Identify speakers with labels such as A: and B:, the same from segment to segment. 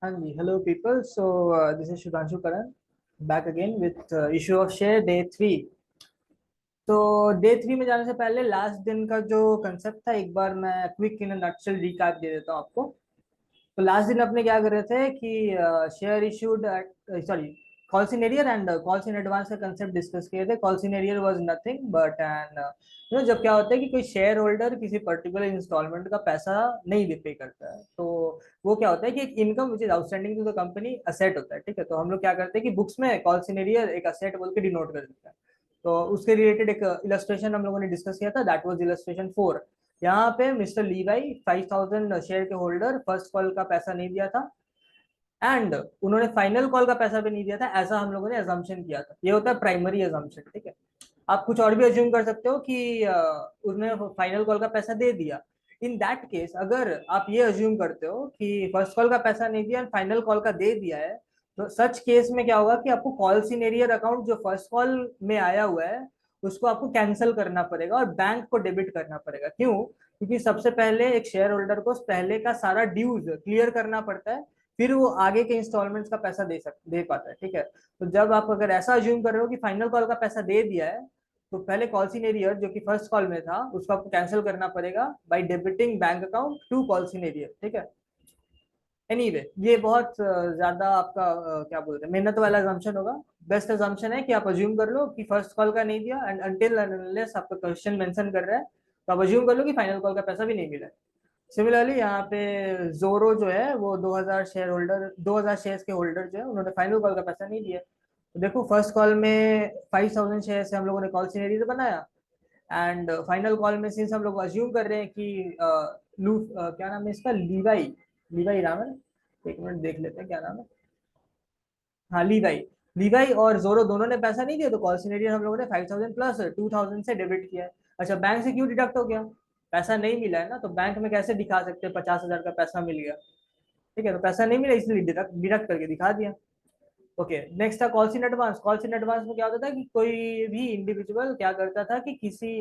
A: हाँ जी, hello people. So this is Shubhanshu Karan back again with issue of share day 3। तो day 3 में जाने से पहले लास्ट दिन का जो कंसेप्ट था एक बार मैं क्विक इन नटशेल रिकैप दे देता हूँ आपको। तो लास्ट दिन अपने क्या कर रहे थे कि share issued sorry calls in arrear and calls in advance का कंसेप्ट डिस्कस किए थे। Calls in arrear was nothing but and जब क्या होता है कि कोई शेयर होल्डर किसी पर्टिकुलर इंस्टॉलमेंट का पैसा नहीं पे करता है, तो वो क्या होता है कि एक income which is outstanding to the company asset होता है। ठीक है, तो हम लोग क्या करते हैं कि बुक्स में कॉल्स इन एरियर एक असेट बोल के डिनोट कर देते हैं। तो उसके रिलेटेड एक इलस्ट्रेशन हम लोगों ने डिस्कस किया था, दैट वाज इलस्ट्रेशन 4। यहाँ पे मिस्टर लीवाई 5000 शेयर के होल्डर फर्स्ट कॉल का पैसा नहीं दिया था एंड उन्होंने फाइनल कॉल का पैसा भी नहीं दिया था, ऐसा हम लोगों ने अजम्पशन किया था। ये होता है प्राइमरी अजम्पशन। ठीक है, आप कुछ और भी अज्यूम कर सकते हो कि उसने फाइनल कॉल का पैसा दे दिया। इन दैट केस अगर आप ये अज्यूम करते हो कि फर्स्ट कॉल का पैसा नहीं दिया एंड फाइनल कॉल का दे दिया है, तो सच केस में क्या होगा कि आपको कॉल्स इन एरियर अकाउंट जो फर्स्ट कॉल में आया हुआ है उसको आपको कैंसिल करना पड़ेगा और बैंक को डेबिट करना पड़ेगा। क्यों? क्योंकि सबसे पहले एक शेयर होल्डर को पहले का सारा ड्यूज क्लियर करना पड़ता है, फिर वो आगे के इंस्टॉलमेंट्स का पैसा दे पाता है। ठीक है, तो जब आप अगर ऐसा अज्यूम कर रहे हो कि फाइनल कॉल का पैसा दे दिया है, तो पहले कॉल इन एरियर जो कि फर्स्ट कॉल में था उसको आपको कैंसिल करना पड़ेगा by debiting bank account to call in arrear. ठीक है, एनीवे ये बहुत ज्यादा आपका क्या बोलते हैं मेहनत वाला अजम्पशन होगा। बेस्ट अजम्पशन है कि आप अज्यूम कर लो कि फर्स्ट कॉल का नहीं दिया एंड अनटिल अनलेस आपका क्वेश्चन मेंशन कर रहा है तो आप अज्यूम कर लो कि फाइनल कॉल का पैसा भी नहीं मिला है। सिमिलरली यहाँ पे जोरो जो है वो 2000 शेयर्स के होल्डर जो है उन्होंने फाइनल कॉल का पैसा नहीं दिया। तो देखो फर्स्ट कॉल में 5000 शेयर से हम लोगों ने कॉल सिनेरियो बनाया एंड फाइनल कॉल में सिंस हम लोग अज्यूम कर रहे हैं कि क्या नाम है इसका, लीवाई लीवाई नाम है। एक मिनट देख लेते हैं क्या नाम है। हाँ, लीवाई। लीवाई और जोरो दोनों ने पैसा नहीं दिया, तो कॉल सिनेरियो हम लोगों ने 5000 प्लस 2000 से डेबिट किया है। अच्छा, बैंक से क्यों डिडक्ट हो गया? पैसा नहीं मिला है ना, तो बैंक में कैसे दिखा सकते हैं 50,000 का पैसा मिल गया? ठीक है, तो पैसा नहीं मिला इसलिए डिडक्ट डिडक्ट करके दिखा दिया। ओके, नेक्स्ट था calls in advance. Calls in advance में क्या होता था कि कोई भी इंडिविजुअल क्या करता था कि किसी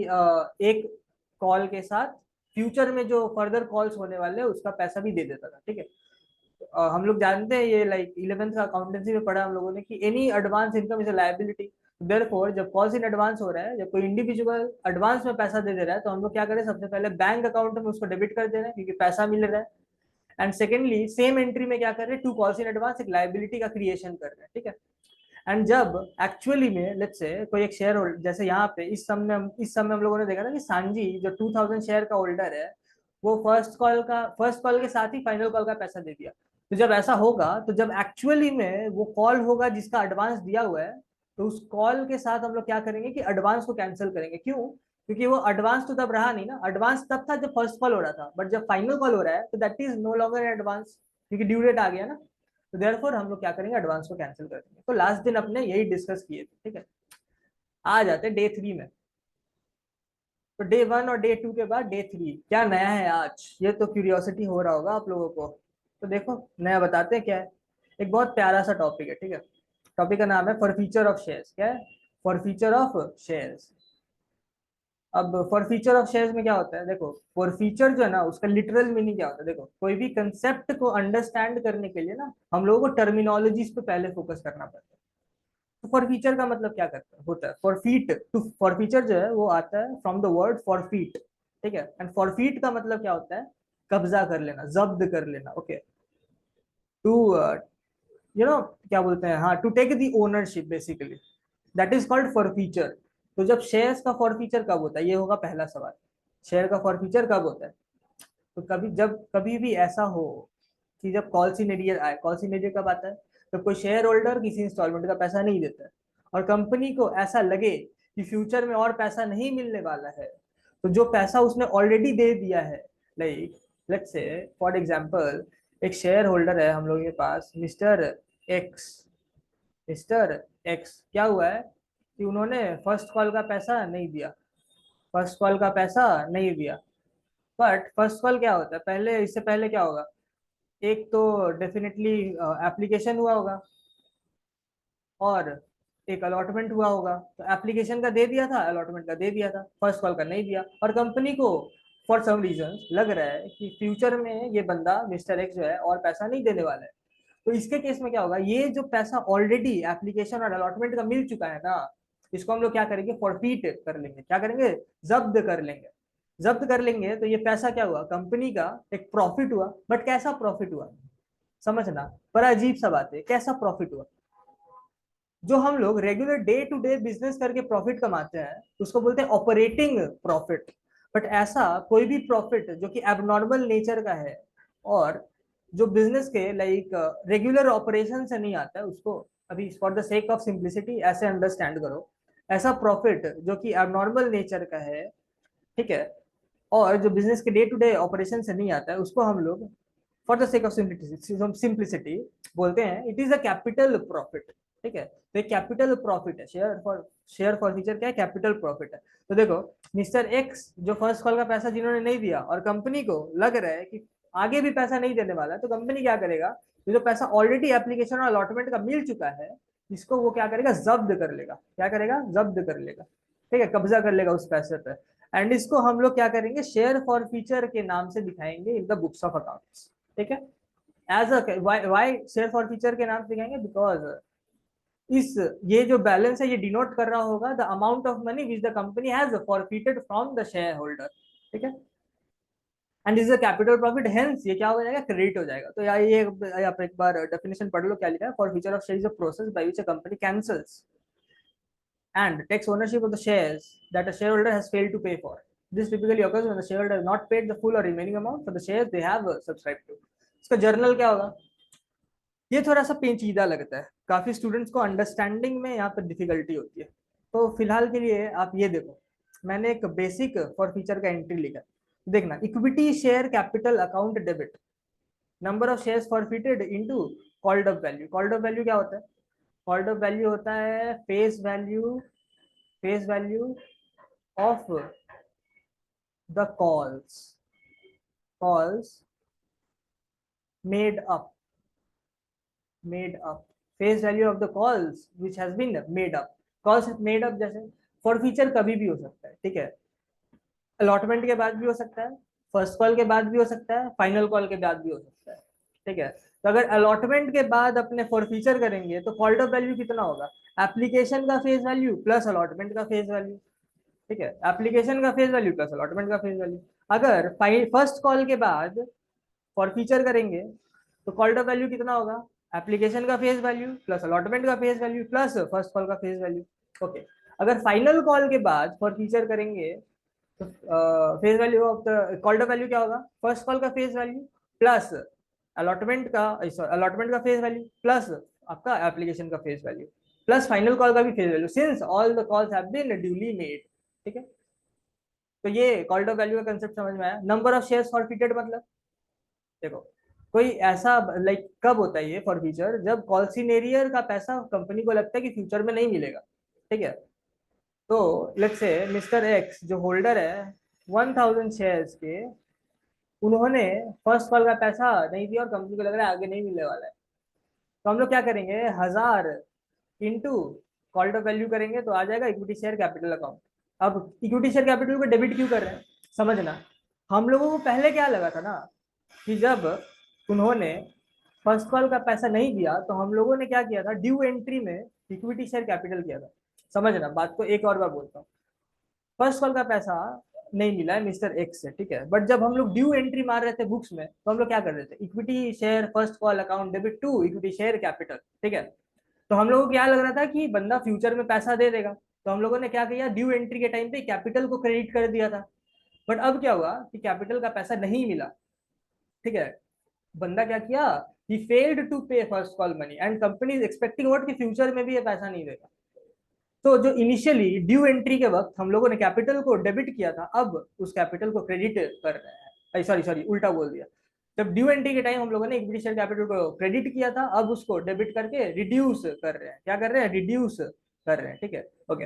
A: एक कॉल के साथ फ्यूचर में जो फर्दर कॉल्स होने वाले हैं उसका पैसा भी दे देता था। ठीक है, हम लोग जानते हैं ये लाइक 11th का अकाउंटेंसी में पढ़ा हम लोगों ने कि any advance income is a liability. Therefore जब कॉल्स इन एडवांस हो रहा है, जब कोई इंडिविजुअल एडवांस में पैसा दे दे रहा है, तो हम लोग क्या करें, सबसे पहले बैंक अकाउंट में उसको डेबिट कर दे रहे हैं क्योंकि पैसा मिल रहा है। एंड सेकेंडली सेम एंट्री में क्या कर रहे हैं, टू कॉल्स इन एडवांस एक लायबिलिटी का क्रिएशन कर रहे हैं। ठीक है, एंड जब एक्चुअली में लेट्स से कोई एक शेयर होल्डर, जैसे यहाँ पे इस समय हम लोगों ने देखा ना कि सांजी जो 2000 शेयर का होल्डर है वो फर्स्ट कॉल के साथ ही फाइनल कॉल का पैसा दे दिया। तो जब ऐसा होगा, तो जब एक्चुअली में वो कॉल होगा जिसका एडवांस दिया हुआ है, तो उस कॉल के साथ हम लोग क्या करेंगे कि एडवांस को कैंसिल करेंगे। क्यों? क्योंकि वो एडवांस तो तब रहा नहीं ना, एडवांस तब था जब फर्स्ट कॉल हो रहा था, बट जब फाइनल कॉल हो रहा है तो that is no longer advance क्योंकि ड्यू डेट आ गया ना। तो देयरफॉर हम लोग क्या करेंगे, एडवांस को कैंसिल कर देंगे। तो लास्ट दिन अपने यही डिस्कस किए थे। ठीक है, आ जाते डे 3 में। तो डे 1 और डे 2 के बाद डे 3 क्या नया है आज, ये तो क्यूरियोसिटी हो रहा होगा आप लोगों को। तो देखो नया बताते हैं क्या है। एक बहुत प्यारा सा टॉपिक है। ठीक है, टॉपिक का नाम है फॉर फीचर ऑफ शेयर्स। क्या है? For feature of shares. अब फॉर फीचर ऑफ शेयर्स में क्या होता है, देखो फॉर फीचर जो है ना उसका लिटरल मीनिंग क्या होता है। देखो कोई भी कंसेप्ट को अंडरस्टैंड करने के लिए ना हम लोगों को टर्मिनोलॉजीज पे पहले फोकस करना पड़ता है। तो फॉर फीचर का मतलब क्या करता है होता है, forfeit to forfeiture जो है वो आता है from the word forfeit. ठीक है, एंड फॉर फीट का मतलब क्या होता है, कब्जा कर लेना, जब्त कर लेना। ओके, टू क्या बोलते हैं, हाँ, to take the ownership basically, that is called forfeiture. तो जब शेयर्स का फॉर फीचर कब होता है, ये होगा पहला सवाल। शेयर का फॉर फीचर कब होता है? तो कभी भी ऐसा हो कि जब कॉल सिनेरियर आए, कॉल सिनेरियर कब आता है, तो कोई शेयर होल्डर किसी इंस्टॉलमेंट का पैसा नहीं देता है और कंपनी को ऐसा लगे कि फ्यूचर में और पैसा नहीं मिलने वाला है, तो जो पैसा उसने ऑलरेडी दे दिया है, like let's say for example एक शेयर होल्डर है हम लोगों के पास, मिस्टर एक्स। मिस्टर एक्स क्या हुआ है कि उन्होंने फर्स्ट कॉल का पैसा नहीं दिया, फर्स्ट कॉल का पैसा नहीं दिया। बट फर्स्ट कॉल क्या होता है, पहले इससे पहले क्या होगा, एक तो डेफिनेटली एप्लीकेशन हुआ होगा और एक अलॉटमेंट हुआ होगा। तो एप्लीकेशन का दे दिया था, अलॉटमेंट का दे दिया था, फर्स्ट कॉल का नहीं दिया। और कंपनी को फॉर सम रीजन लग रहा है कि फ्यूचर में ये बंदा मिस्टर एक्स जो है और पैसा नहीं देने वाला है, तो इसके केस में क्या होगा, ये जो पैसा ऑलरेडी एप्लीकेशन और अलॉटमेंट का मिल चुका है ना, इसको हम लोग क्या करेंगे, फॉरफीट कर लेंगे, क्या करेंगे, जब्त कर लेंगे। जब्त कर लेंगे तो ये पैसा क्या हुआ, कंपनी का एक प्रॉफिट हुआ। बट कैसा प्रॉफिट हुआ, समझना, पर अजीब सा बात है, कैसा प्रॉफिट हुआ, जो हम लोग regular day to day business करके प्रॉफिट कमाते हैं उसको बोलते हैं ऑपरेटिंग प्रॉफिट। बट ऐसा कोई भी प्रॉफिट जो कि एबनॉर्मल नेचर का है और जो बिजनेस के लाइक रेगुलर ऑपरेशन से नहीं आता है, उसको अभी for the sake of simplicity ऐसे अंडरस्टैंड करो, ऐसा प्रॉफिट जो कि एबनॉर्मल नेचर का है, ठीक है, और जो बिजनेस के डे टू डे ऑपरेशन से नहीं आता है, उसको हम लोग for the sake of simplicity बोलते हैं it is a capital profit. ठीक है, तो एक कैपिटल प्रॉफिट है, शेयर फॉर फ्यूचर क्या है, कैपिटल प्रॉफिट है। तो देखो, मिस्टर एक्स जो फर्स्ट कॉल का पैसा जिन्होंने नहीं दिया और कंपनी को लग रहा है कि आगे भी पैसा नहीं देने वाला है, तो कंपनी क्या करेगा, ये जो पैसा ऑलरेडी एप्लीकेशन और अलॉटमेंट का मिल चुका है, इसको वो क्या करेगा, जब्त कर लेगा। क्या करेगा, जब्त कर लेगा। ठीक है, कब्जा कर लेगा उस पैसे पे। एंड इसको हम लोग क्या करेंगे, शेयर फॉर फ्यूचर के नाम से दिखाएंगे in the books of accounts. ठीक है, as a why share forfeiture के नाम से दिखाएंगे, बिकॉज इस ये जो बैलेंस है ये डिनोट कर रहा होगा the amount of money which the company has forfeited from the share holder. ठीक है, and is a capital profit, hence ये क्या हो जाएगा, क्रेडिट हो जाएगा। तो यार ये आप एक बार डेफिनेशन पढ़ लो, क्या लिखा है, for future of share is a process by which a company cancels and takes ownership of the shares that a shareholder has failed to pay for. This typically occurs when the shareholder has not paid the full or remaining amount for the shares they have subscribed to. इसका journal क्या होगा, ये थोड़ा सा पेचीदा लगता है, काफी स्टूडेंट्स को अंडरस्टैंडिंग में यहाँ पर डिफिकल्टी होती है। तो फिलहाल के लिए आप ये देखो, मैंने एक बेसिक फॉर फीचर का एंट्री लिखा है, देखना, equity share capital account debit, number of shares forfeited into called up value. Called up value क्या होता है, कॉल्ड अप वैल्यू होता है face value of the calls made up made up face value of the calls which has been made up, calls made up, जैसे for feature कभी भी हो सकता है। ठीक है, अलॉटमेंट के बाद भी हो सकता है, फर्स्ट कॉल के बाद भी हो सकता है, फाइनल कॉल के बाद भी हो सकता है। ठीक है, तो अगर अलॉटमेंट के बाद अपने फॉर फीचर करेंगे तो कॉल्ड अप वैल्यू कितना होगा, एप्लीकेशन का फेस वैल्यू प्लस अलॉटमेंट का फेस वैल्यू। ठीक है, एप्लीकेशन का फेस वैल्यू प्लस अलॉटमेंट का फेस वैल्यू। अगर फर्स्ट कॉल के बाद फॉर फीचर करेंगे तो कॉल्ड अप वैल्यू कितना होगा, एप्लीकेशन का फेस वैल्यू प्लस अलॉटमेंट का face value plus first call का फेस वैल्यू। ओके, अगर फाइनल कॉल के बाद फॉर फीचर करेंगे तो face value of the called up value क्या होगा, फर्स्ट कॉल का फेस वैल्यू प्लस अलॉटमेंट का फेस वैल्यू प्लस आपका एप्लीकेशन का face value plus final call का भी face value, since all the calls have been duly made. ठीक है, तो ये कॉल्ड अप वैल्यू का कंसेप्ट समझ में आया। नंबर ऑफ शेयर्स फॉरफिटेड मतलब, देखो, कोई ऐसा लाइक कब होता है ये फॉर फ्यूचर, जब कॉल्सिनेरियर का पैसा कंपनी को लगता है कि फ्यूचर में नहीं मिलेगा। ठीक है, तो लेट्स से मिस्टर एक्स जो होल्डर है 1000 शेयर्स के, उन्होंने फर्स्ट कॉल का पैसा नहीं दिया और कंपनी को लग रहा है आगे नहीं मिलने वाला है, तो हम लोग क्या करेंगे, 1000 इंटू कॉल्ड अप वैल्यू करेंगे तो आ जाएगा इक्विटी शेयर कैपिटल अकाउंट। अब इक्विटी शेयर कैपिटल को डेबिट क्यों कर रहे हैं, समझना, हम लोगों को पहले क्या लगा था ना कि जब उन्होंने फर्स्ट कॉल का पैसा नहीं दिया तो हम लोगों ने क्या किया था, ड्यू एंट्री में इक्विटी शेयर कैपिटल किया था। समझना बात को, एक और बार बोलता हूँ, फर्स्ट कॉल का पैसा नहीं मिला है मिस्टर एक्स से, ठीक है, बट जब हम लोग ड्यू एंट्री मार रहे थे बुक्स में तो हम लोग क्या कर रहे थे, equity share first call account debit to equity share capital. ठीक है, तो हम लोगों को क्या लग रहा था कि बंदा फ्यूचर में पैसा दे देगा, तो हम लोगों ने क्या किया, ड्यू एंट्री के टाइम पे कैपिटल को क्रेडिट कर दिया था। बट अब क्या हुआ कि कैपिटल का पैसा नहीं मिला। ठीक है, बंदा क्या किया, he failed to pay first call money and company is expecting what कि फ्यूचर में भी ये पैसा नहीं देगा। तो जो इनिशियली ड्यू एंट्री के वक्त हम लोगों ने कैपिटल को डेबिट किया था, अब उस कैपिटल को क्रेडिट कर रहे हैं, सॉरी सॉरी उल्टा बोल दिया, जब ड्यू एंट्री के टाइम हम लोगों ने इक्विटी शेयर कैपिटल को क्रेडिट किया था, अब उसको डेबिट करके रिड्यूस कर रहे हैं, क्या कर रहे हैं, रिड्यूस कर रहे हैं। ठीक है, ओके,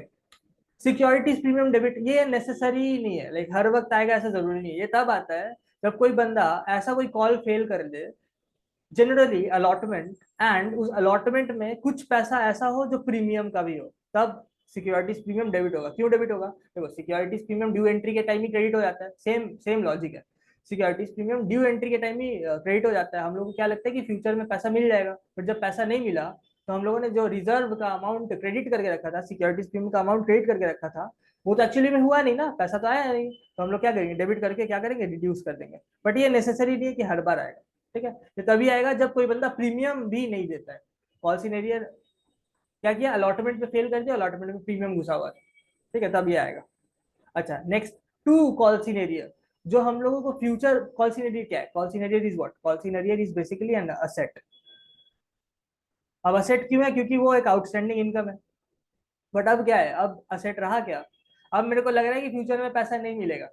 A: सिक्योरिटीज प्रीमियम डेबिट ये नेसेसरी नहीं है, लाइक हर वक्त आएगा ऐसा जरूरी नहीं है, ये तब आता है जब कोई बंदा ऐसा कोई कॉल फेल कर दे, जनरली अलॉटमेंट, एंड उस अलॉटमेंट में कुछ पैसा ऐसा हो जो प्रीमियम का भी हो, तब सिक्योरिटीज प्रीमियम डेबिट होगा। क्यों डेबिट होगा, देखो सिक्योरिटीज प्रीमियम ड्यू एंट्री के टाइम ही क्रेडिट हो जाता है, सेम सेम लॉजिक है। सिक्योरिटीज प्रीमियम ड्यू एंट्री के टाइम ही क्रेडिट हो जाता है। हम लोग को क्या लगता है कि फ्यूचर में पैसा मिल जाएगा, बट जब पैसा नहीं मिला तो हम लोगों ने जो रिजर्व का अमाउंट क्रेडिट करके रखा था, सिक्योरिटीज प्रीमियम का अमाउंट क्रेडिट करके रखा था, वो तो एक्चुअली में हुआ नहीं ना, पैसा तो आया नहीं। तो हम लोग क्या करेंगे, डेबिट करके क्या करेंगे, रिड्यूस कर देंगे। बट ये नेसेसरी नहीं है कि हर बार आएगा, ठीक है। ये तभी आएगा जब कोई बंदा प्रीमियम भी नहीं देता है। पॉलिसी नेरियर क्या किया, अलॉटमेंट पे फेल कर दिया, अलॉटमेंट में प्रीमियम घुसा हुआ था, ठीक है, तभी आएगा। अच्छा, नेक्स्ट, टू कॉल सिनेरियर। जो हम लोगों को फ्यूचर कॉल सिनेरियर क्या है, call in arrear is what, call in arrear is basically an asset. अब असेट क्यों है, क्योंकि वो एक आउटस्टैंडिंग इनकम है। बट अब क्या है, अब असेट रहा क्या, अब मेरे को लग रहा है कि फ्यूचर में पैसा नहीं मिलेगा,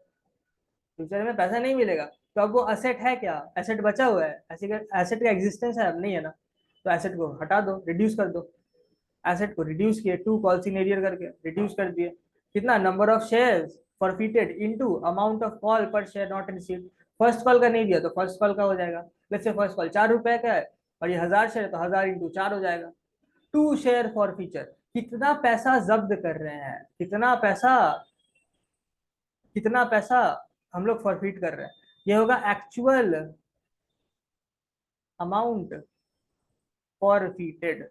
A: फ्यूचर में पैसा नहीं मिलेगा, तो अब वो असेट है क्या, एसेट बचा हुआ है, ऐसे एसेट का एग्जिस्टेंस है, अब नहीं है ना। तो एसेट को हटा दो, रिड्यूस कर दो। एसेट को रिड्यूस किए, टू कॉल सिनेरियर करके रिड्यूस कर दिए। कितना, number of shares forfeited into amount of call पर share not received. First call का नहीं दिया तो फर्स्ट कॉल का हो जाएगा। लेट्स से फर्स्ट कॉल 4 रुपए का है और ये 1000 शेयर है, तो 1000 × 4 हो जाएगा। टू शेयर फॉर फीचर, कितना पैसा जब्त कर रहे हैं, कितना पैसा हम लोग फॉरफिट कर रहे हैं, ये होगा एक्चुअल अमाउंट फॉरफिटेड।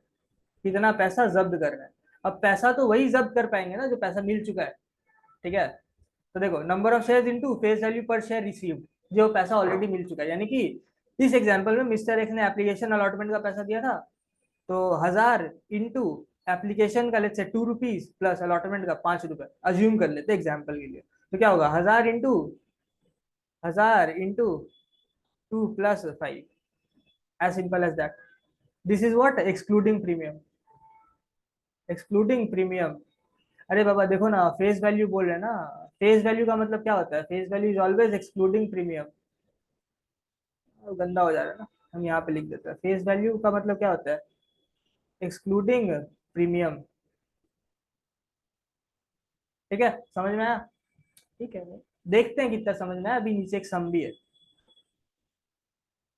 A: कितना पैसा जब्त कर रहे हैं। अब पैसा तो वही जब्त कर पाएंगे ना जो पैसा मिल चुका है, ठीक है। तो देखो, number of shares into face value पर शेयर रिसीव्ड, जो पैसा ऑलरेडी मिल चुका है। यानी कि इस एग्जांपल में मिस्टर एक्स ने एप्लीकेशन अलॉटमेंट का पैसा दिया था, तो 1000 इंटू एप्लीकेशन का let's say 2 rupees plus allotment का 5 रुपए, अज्यूम कर लेते एग्जाम्पल के लिए। तो क्या होगा, 1000 into 2 + 5, as simple as that. This is what, excluding premium, excluding premium. अरे बाबा देखो ना, फेस वैल्यू बोल रहे हैं ना, फेस वैल्यू का मतलब क्या होता है, face value is always excluding premium. गंदा हो जा रहा है ना, हम यहाँ पे लिख देते हैं, फेस वैल्यू का मतलब क्या होता है, एक्सक्लूडिंग प्रीमियम, ठीक है, समझ में आया। ठीक है, देखते हैं कितना समझ में आया। अभी नीचे एक सम भी है,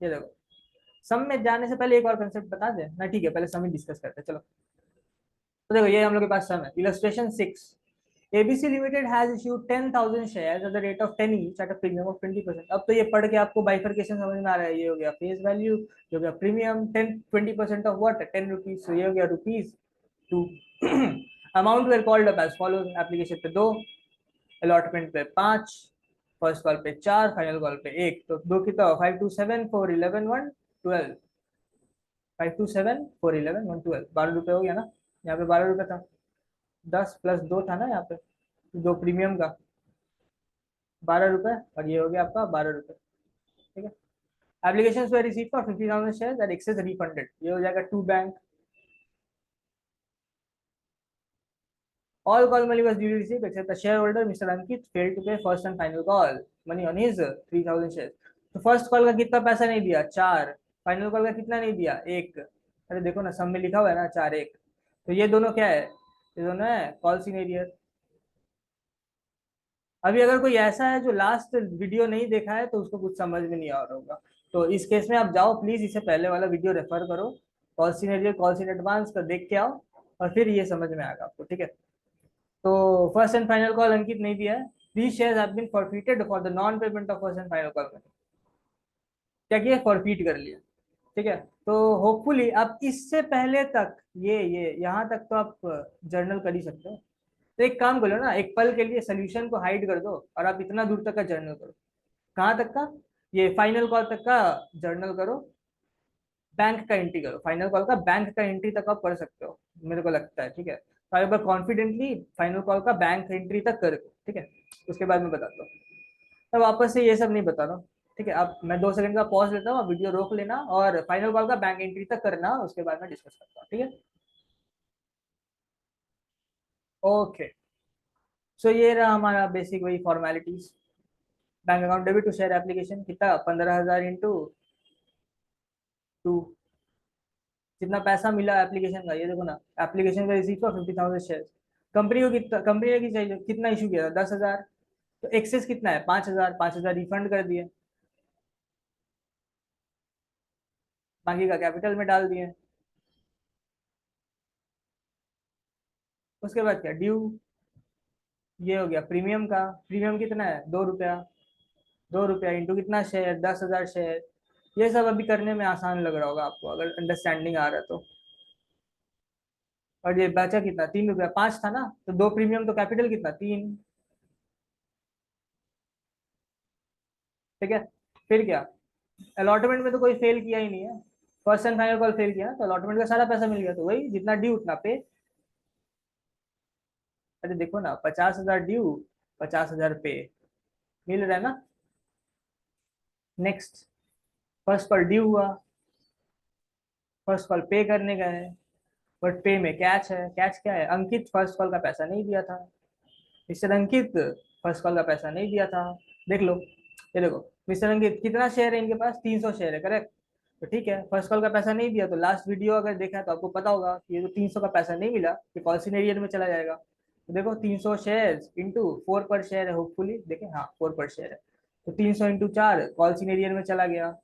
A: ये देखो। सम में जाने से पहले एक और कंसेप्ट बता दें ना, ठीक है, पहले सम ही डिस्कस करते हैं, चलो। तो देखो, ये हम लोग के पास सम है, illustration 6। ABC limited has issued 10,000 shares at the rate of 10 each at a premium of 20%। अब तो ये पढ़ के आपको बाइफरकेशन समझ में आ रहा है, ये हो गया फेस वैल्यू, ये हो गया प्रीमियम, 10-20% ऑफ व्हाट, 10 रुपीज, तो ये हो गया rupees two. Amount were called up as follows, application पे 2, अलॉटमेंट पे 5, फर्स्ट कॉल पे 4, फाइनल कॉल पे 1, तो 2 कितना हुआ, 5 2 7 4 11 1 12, 5 2 7 4 11 1 12, 12 रुपए हो गया ना। यहाँ पे 12 रुपए था, 10 + 2 था ना यहाँ पे, दो प्रीमियम का, 12 रुपए, और ये हो गया आपका 12 रुपए, ठीक है। एप्लीकेशन पे receive for 50,000 share at excess refunded, ये हो जाएगा to bank. All call money was duly received except the shareholder Mr. Ankit failed to pay first and final call money on his 3,000 shares। तो first call का कितना पैसा नहीं दिया, 4। Final call का कितना नहीं दिया, 1। अरे देखो ना, सब में लिखा हुआ है ना 4 1। तो ये दोनों क्या है, ये दोनों है कॉल सिनेरियर। अभी अगर कोई ऐसा है जो लास्ट वीडियो नहीं देखा है तो उसको कुछ समझ में नहीं आ रहा होगा, तो इस केस में आप जाओ प्लीज, इसे पहले वाला वीडियो रेफर करो, कॉल सिनेरियर, कॉल इन एडवांस का देख के आओ, और फिर ये समझ में आएगा आपको, ठीक है। तो फर्स्ट एंड फाइनल कॉल अंकित नहीं दिया है। These shares have been forfeited for the non payment of first and final call. क्या किया, फॉरफिट कर लिया, ठीक है। तो होपफुली आप इससे पहले तक ये यहाँ तक तो आप जर्नल कर ही सकते हो। तो एक काम करो ना, एक पल के लिए सोल्यूशन को हाइड कर दो और आप इतना दूर तक का जर्नल करो। कहाँ तक का, ये फाइनल कॉल तक का जर्नल करो, बैंक का एंट्री करो, फाइनल कॉल का बैंक का एंट्री तक आप कर सकते हो, मेरे को लगता है, ठीक है। तो एक बार कॉन्फिडेंटली फाइनल कॉल का बैंक एंट्री तक करो, ठीक है। उसके बाद मैं बताता हूँ, तब वापस से ये सब नहीं बता रहा हूँ, ठीक है। अब मैं 2 सेकंड का पॉज लेता हूँ, वीडियो रोक लेना और फाइनल कॉल का बैंक एंट्री तक करना, उसके बाद मैं डिस्कस करता हूँ, ठीक है। ओके, सो ये रहा हमारा बेसिक वही formalities. Bank account debit to share application, कितना, 15,000 × 2। जितना पैसा मिला एप्लीकेशन का, ये देखो ना, एप्लीकेशन का रिसीव फॉर 50,000 शेयर। कंपनी को कितना, कंपनी ने कितना इशू किया था, 10,000। तो एक्सेस कितना है, 5,000, 5,000 रिफंड कर दिए, बाकी का कैपिटल में डाल दिए। उसके बाद क्या, ड्यू, ये हो गया प्रीमियम का, प्रीमियम कितना है, 2 रुपया, ₹2 इंटू कितना शेयर, 10,000 शेयर। ये सब अभी करने में आसान लग रहा होगा आपको अगर अंडरस्टैंडिंग आ रहा है तो। और ये बचा कितना, ₹3, 5 था ना, तो 2 प्रीमियम तो कैपिटल कितना, 3। ठीक है। फिर क्या, अलॉटमेंट में तो कोई फेल किया ही नहीं है, first and final call fail किया तो अलॉटमेंट का सारा पैसा मिल गया, तो वही जितना ड्यू उतना पे। अरे देखो ना, 50,000 ड्यू, 50,000 पे, मिल रहा है ना। नेक्स्ट, फर्स्ट कॉल ड्यू हुआ, फर्स्ट कॉल पे करने गए, बट पे में कैच है। कैच क्या है, अंकित फर्स्ट कॉल का पैसा नहीं दिया था। मिस्टर अंकित फर्स्ट कॉल का पैसा नहीं दिया था। देख लो, ये देखो, मिस्टर अंकित कितना शेयर है इनके पास, 300 शेयर है, करेक्ट। तो ठीक है, फर्स्ट कॉल का पैसा नहीं दिया, तो लास्ट वीडियो अगर देखा तो आपको पता होगा कि ये जो 300 का पैसा नहीं मिला, ये कॉल्सिन एरियर में चला जाएगा। तो देखो 300 शेयर इंटू 4 पर शेयर है, होपफुली देखें, हाँ 4 पर शेयर है, तो 300 इंटू 4 कॉल्सिन एरियर में चला गया।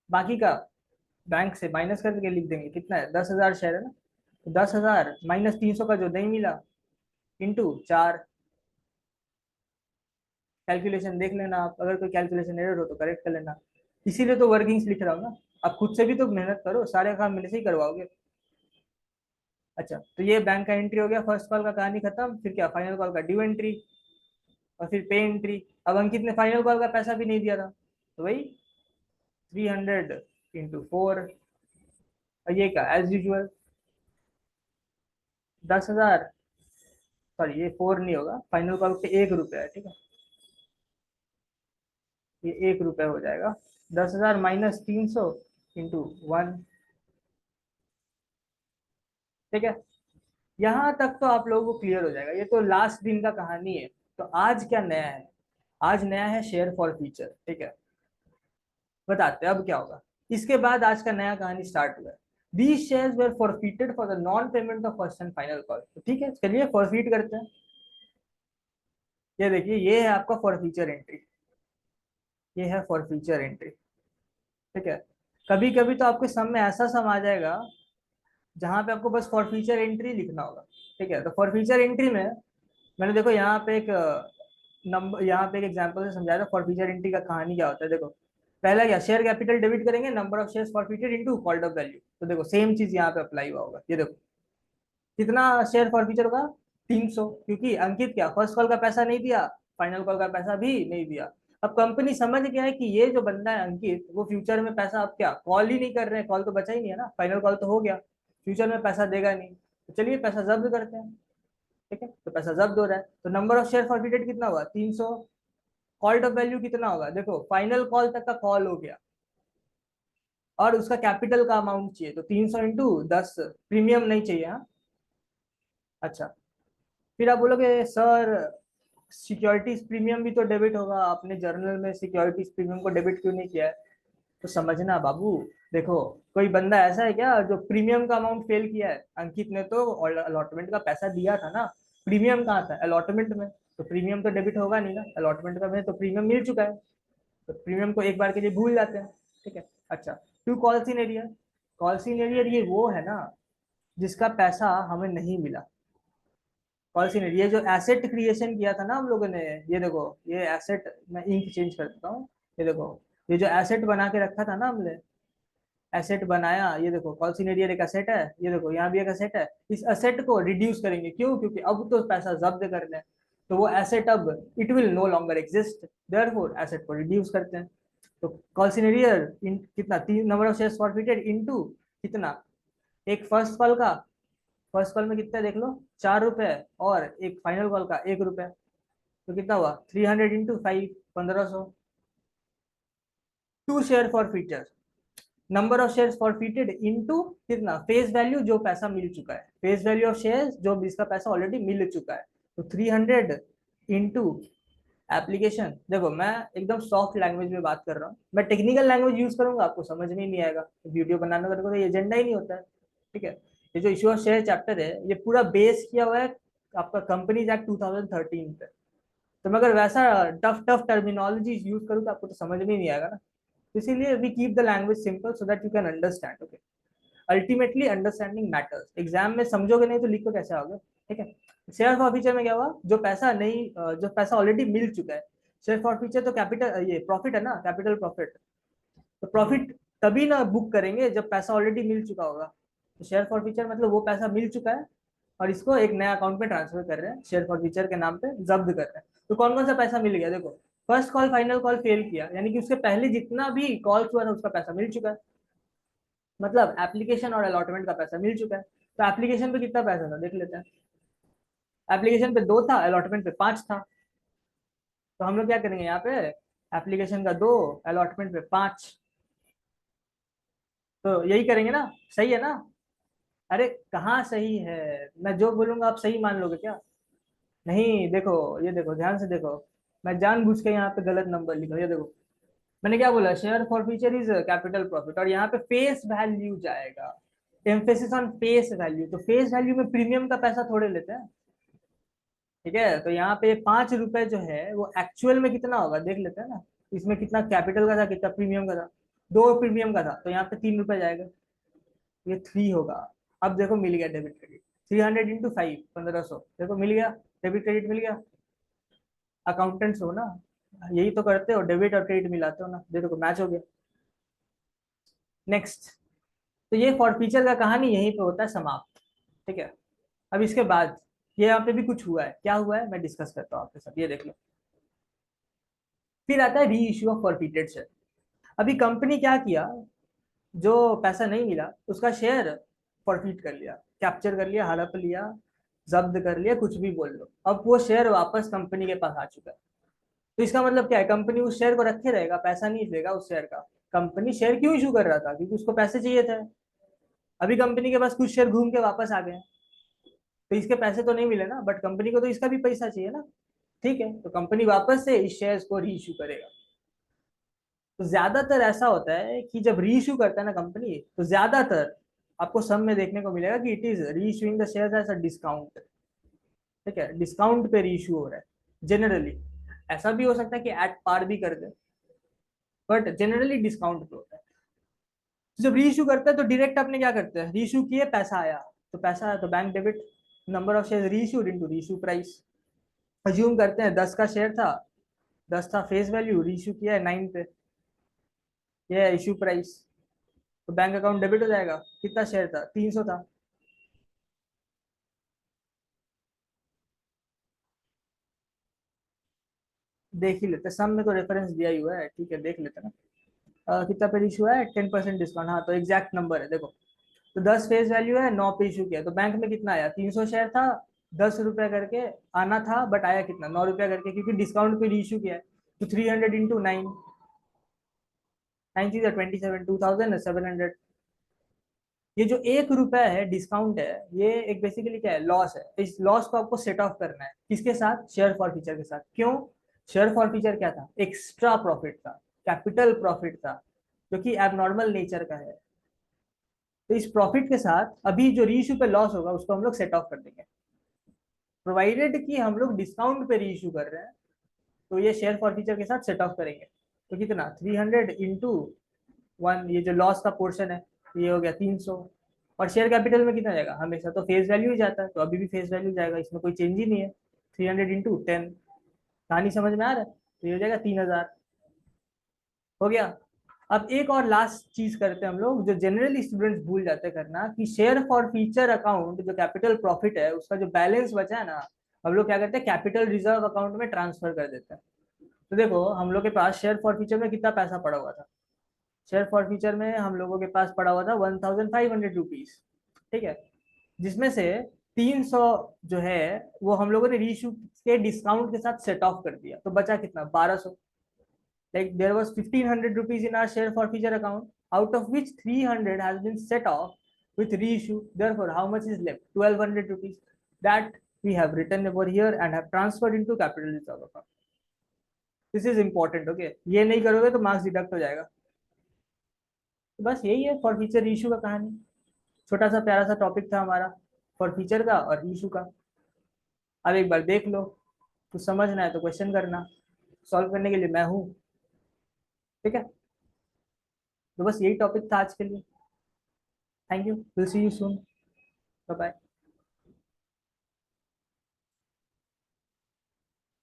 A: बाकी का बैंक से माइनस करके लिख देंगे, कितना है, 10,000 शेयर है ना, तो 10,000 माइनस 300 का जो नहीं मिला, इंटू 4। कैलकुलेशन देख लेना आप, अगर कोई कैलकुलेशन एरर हो तो करेक्ट कर लेना। इसीलिए तो वर्किंग्स लिख रहा हूँ ना, आप खुद से भी तो मेहनत करो, सारे काम मेरे से ही करवाओगे। अच्छा, तो ये बैंक का एंट्री हो गया, फर्स्ट कॉल का कहानी खत्म। फिर क्या, फाइनल कॉल का ड्यू एंट्री, और फिर पे एंट्री। अब अंकित ने फाइनल कॉल का पैसा भी नहीं दिया था, तो वही 300 इंटू 4। और ये क्या, एज यूजल 10,000, सॉरी ये 4 नहीं होगा, फाइनल कॉल पे ₹1 है, ठीक है, ये ₹1 हो जाएगा। 10,000 माइनस 300 इंटू 1। ठीक है, यहाँ तक तो आप लोगों को क्लियर हो जाएगा, ये तो लास्ट दिन का कहानी है। तो आज क्या नया है, आज नया है शेयर फॉर फ्यूचर। ठीक है, बताते हैं अब क्या होगा। इसके बाद आज का नया कहानी स्टार्ट हुआ है। These shares were forfeited for the non payment of first and final call. तो ठीक है, चलिए फॉरफिट करते हैं। ये देखिए, ये है आपका फॉर फ्यूचर एंट्री, ये है फॉर फ्यूचर एंट्री। ठीक है, कभी कभी तो आपके सम में ऐसा सम आ जाएगा जहां पे आपको बस फॉर फ्यूचर एंट्री लिखना होगा। ठीक है, तो फॉर फ्यूचर एंट्री में मैंने देखो यहाँ पे एक नंबर, यहाँ पे एक एग्जांपल से समझाया था फॉर फ्यूचर एंट्री का कहानी क्या होता है। देखो, पहला क्या, शेयर कैपिटल डेबिट करेंगे, number of shares forfeited into called up value. तो देखो सेम चीज यहाँ पे अप्लाई हुआ होगा। ये देखो, कितना शेयर फॉरफिचर होगा, 300, क्योंकि अंकित क्या फर्स्ट कॉल का पैसा नहीं दिया, फाइनल कॉल का पैसा भी नहीं दिया। अब कंपनी समझ गया है कि ये जो बंदा है अंकित, वो फ्यूचर में पैसा, अब क्या कॉल ही नहीं कर रहे हैं, कॉल तो बचा ही नहीं है ना, फाइनल कॉल तो हो गया, फ्यूचर में पैसा देगा नहीं, तो चलिए पैसा जब्त करते हैं। ठीक है, तो पैसा जब्त हो रहा है, तो नंबर ऑफ शेयर फॉरफिटेड कितना हुआ, 300। कॉल्ड अप वैल्यू कितना होगा, देखो फाइनल कॉल तक का कॉल हो गया, और उसका कैपिटल का अमाउंट चाहिए, तो 300 इंटू 10, प्रीमियम नहीं चाहिए, हाँ। अच्छा, फिर आप बोलोगे सर सिक्योरिटीज प्रीमियम भी तो डेबिट होगा, आपने जर्नल में सिक्योरिटीज प्रीमियम को डेबिट क्यों नहीं किया है। तो समझना बाबू, देखो कोई बंदा ऐसा है क्या जो प्रीमियम का अमाउंट फेल किया है, अंकित ने तो अलॉटमेंट का पैसा दिया था ना, प्रीमियम कहाँ था, अलॉटमेंट में, तो प्रीमियम तो डेबिट होगा नहीं ना, अलॉटमेंट का में तो प्रीमियम मिल चुका है, तो प्रीमियम को एक बार के लिए भूल जाते हैं। ठीक है, अच्छा, to calls in arrear, calls in arrear ये वो है ना जिसका पैसा हमें नहीं मिला। कॉल्स इन एरियर, ये जो एसेट क्रिएशन किया था ना हम लोगों ने, ये देखो, ये एसेट, मैं इंक चेंज कर देता हूँ। ये देखो, ये जो एसेट बना के रखा था ना हमने, एसेट बनाया, ये देखो कॉल्सिन एरियर एक एसेट है, ये देखो यहाँ भी एक एसेट है। इस एसेट को रिड्यूस करेंगे, क्यों, क्योंकि अब तो पैसा जब्त करना है, तो वो एसेट अब it will no longer exist, therefore asset को रिड्यूस करते हैं। तो कॉल्सिन एरियर कितना, 3 number of shares forfeited into कितना, एक फर्स्ट कॉल का, फर्स्ट कॉल में कितना देख लो, ₹4, और एक फाइनल कॉल का ₹1, तो कितना हुआ, 300 into 5, 1500। To share forfeiture, number of shares forfeited into कितना, फेस वैल्यू जो पैसा मिल चुका है, फेस वैल्यू ऑफ शेयर्स जो जिसका पैसा ऑलरेडी मिल चुका है, तो 300 इंटू एप्लीकेशन। देखो मैं एकदम सॉफ्ट लैंग्वेज में बात कर रहा हूँ, मैं टेक्निकल लैंग्वेज यूज करूंगा आपको समझ में ही नहीं आएगा, वीडियो बनाने का तो कोई एजेंडा ही नहीं होता है। ठीक है, ये जो इशू ऑफ शेयर चैप्टर है, ये पूरा बेस किया हुआ है आपका कंपनीज एक्ट 2013 पे, तो मैं अगर वैसा टफ टफ टर्मिनोलॉजी यूज करूँ तो आपको तो समझ में ही नहीं आएगा ना, इसीलिए we keep the language simple so that you can understand. Okay, ultimately understanding matters, exam में समझोगे नहीं तो लिखो कैसे आओगे। ठीक है, शेयर फॉर फ्यूचर में क्या हुआ, जो पैसा नहीं जो पैसा ऑलरेडी मिल चुका है, शेयर फॉरफीचर तो कैपिटल ये प्रॉफिट है ना, कैपिटल प्रॉफिट। तो प्रॉफिट तभी ना बुक करेंगे जब पैसा ऑलरेडी मिल चुका होगा। तो शेयर फॉरफीचर मतलब वो पैसा मिल चुका है और इसको एक नया अकाउंट में ट्रांसफर कर रहे हैं, शेयर फॉरफीचर के नाम पे जब्त कर रहे हैं। तो कौन कौन सा पैसा मिल गया देखो, first call final call fail किया, यानी कि उसके पहले जितना भी कॉल हुआ था उसका पैसा मिल चुका है, मतलब एप्लीकेशन और अलॉटमेंट का पैसा मिल चुका है। तो एप्लीकेशन पे कितना पैसा था देख लेते हैं। एप्लीकेशन पे 2 था, अलॉटमेंट पे 5 था। तो हम लोग क्या करेंगे यहाँ पे, एप्लीकेशन का 2, अलॉटमेंट पे 5, तो यही करेंगे ना, सही है ना? अरे कहाँ सही है, मैं जो बोलूंगा आप सही मान लोगे क्या? नहीं देखो, ये देखो ध्यान से देखो, मैं जानबूझ के यहाँ पे गलत नंबर लिखा, ये देखो मैंने क्या बोला, share for future is capital profit, और यहाँ पे फेस वैल्यू जाएगा, एम्फेसिस ऑन फेस वैल्यू। तो फेस वैल्यू में प्रीमियम का पैसा थोड़े लेते हैं, ठीक है? तो यहाँ पे 5 रुपए जो है वो एक्चुअल में कितना होगा देख लेते हैं ना, इसमें कितना कैपिटल का था, कितना प्रीमियम का था, 2 प्रीमियम का था, तो यहाँ पे 3 रुपए जाएगा, ये 3 होगा। अब देखो मिल गया डेबिट क्रेडिट, 300 × 5, 1500, देखो मिल गया, डेबिट क्रेडिट मिल गया। अकाउंटेंट्स हो ना, यही तो करते हो, डेबिट और क्रेडिट मिलाते हो ना, देखो मैच हो गया। नेक्स्ट, तो ये फॉर फीचर का कहानी यहीं पे होता है समाप्त, ठीक है? अब इसके बाद ये यहाँ पे भी कुछ हुआ है, क्या हुआ है मैं डिस्कस करता हूँ आपके साथ, ये देख लो। फिर आता है री इश्यू ऑफ फॉरफिटेड शेयर। अभी कंपनी क्या किया, जो पैसा नहीं मिला उसका शेयर फॉरफिट कर लिया, कैप्चर कर लिया, हड़प लिया, जब्त कर लिया, कुछ भी बोल लो, अब वो शेयर वापस कंपनी के पास आ चुका है। तो इसका मतलब क्या है, कंपनी उस शेयर को रखे रहेगा, पैसा नहीं देगा उस शेयर का। कंपनी शेयर क्यों इशू कर रहा था, क्योंकि उसको पैसे चाहिए थे। अभी कंपनी के पास कुछ शेयर घूम के वापस आ गए, तो इसके पैसे तो नहीं मिले ना, बट कंपनी को तो इसका भी पैसा चाहिए ना, ठीक है? तो कंपनी वापस से इस शेयर्स को री इशू करेगा। तो ज्यादातर ऐसा होता है कि जब री इशू करता है ना कंपनी, तो ज्यादातर आपको सब में देखने को मिलेगा कि it is reissuing the shares as a discount, ठीक है? डिस्काउंट पे री इशू हो रहा है जनरली। ऐसा भी हो सकता है कि एट पार भी कर दे, बट जनरली डिस्काउंट पे होता है। तो जब री इशू करता है तो डायरेक्ट अपने क्या करते हैं, री इशू किए, पैसा आया, तो पैसा आया तो bank debit, number of share री इशूड इनटू री इशू प्राइस। अज्यूम करते हैं 10 का शेयर था, 10 था फेस वैल्यू, री इशू किया है 9 पे, ये है इशू प्राइस। तो बैंक अकाउंट डेबिट हो जाएगा, कितना शेयर था, 300 था। देख ही लेते, सब में तो रेफरेंस दिया ही हुआ है, ठीक है देख लेते ना। कितना पे इशू है, 10% डिस्काउंट, हाँ तो एग्जैक्ट नंबर है देखो। तो 10 फेस वैल्यू है, 9 पे इशू किया, तो बैंक में कितना आया, 300 शेयर था, 10 रुपया करके आना था, बट आया कितना, 9 रुपया करके, क्योंकि डिस्काउंट पे इशू किया है। तो 300 × 9, 9 27, 2700। ये जो 1 रुपया है डिस्काउंट है, ये एक बेसिकली क्या है, लॉस है। इस लॉस को आपको सेट ऑफ करना है, किसके साथ, शेयर फॉर फीचर के साथ। क्यों? शेयर फॉर फीचर क्या था, एक्स्ट्रा प्रॉफिट था, कैपिटल प्रॉफिट था, जो कि एबनॉर्मल नेचर का है। तो इस प्रॉफिट के साथ अभी जो रीइश्यू पे लॉस होगा उसको हम लोग सेट ऑफ कर देंगे, प्रोवाइडेड कि हम लोग डिस्काउंट पे रीइश्यू कर रहे हैं, तो ये शेयर फॉर फीचर के साथ सेट ऑफ करेंगे। तो कितना, 300 × 1, ये जो लॉस का पोर्शन है, ये हो गया 300। और शेयर कैपिटल में कितना जाएगा, हमेशा तो फेस वैल्यू ही जाता है, तो अभी भी फेस वैल्यू जाएगा, इसमें कोई चेंज ही नहीं है। 300 × 10, कहानी समझ में आ रहा है? तो ये हो जाएगा 3000, हो गया। अब एक और लास्ट चीज करते हैं हम लोग, जो जनरली स्टूडेंट्स भूल जाते हैं करना, कि शेयर फॉर फ्यूचर अकाउंट जो कैपिटल प्रॉफिट है उसका जो बैलेंस बचा है ना, हम लोग क्या करते हैं, कैपिटल रिजर्व अकाउंट में ट्रांसफर कर देते हैं। तो देखो हम लोग के पास शेयर फॉर फ्यूचर में कितना पैसा पड़ा हुआ था, शेयर फॉर फ्यूचर में हम लोगों के पास पड़ा हुआ था 1500 रुपीज, ठीक है? जिसमें से 300 जो है वो हम लोगों ने रीइश्यू के डिस्काउंट के साथ सेट ऑफ कर दिया, तो बचा कितना, 1200। Like there was 1500 rupees in our share forfeiture account, out of which 300 has been set off with reissue. Therefore, how much is left? 1200 rupees. That we have written over here and have transferred into capital reserve account. This is important, okay? ये नहीं करोगे तो marks deduct हो जाएगा। तो बस यही है फॉर फीचर इशू का कहानी, छोटा सा प्यारा सा टॉपिक था हमारा, फॉर फीचर का और इशू का। अब एक बार देख लो, कुछ समझना है तो क्वेश्चन करना, सॉल्व करने के लिए मैं हूँ, ठीक है? तो बस यही टॉपिक था आज के लिए। Thank you, will see you soon, bye bye.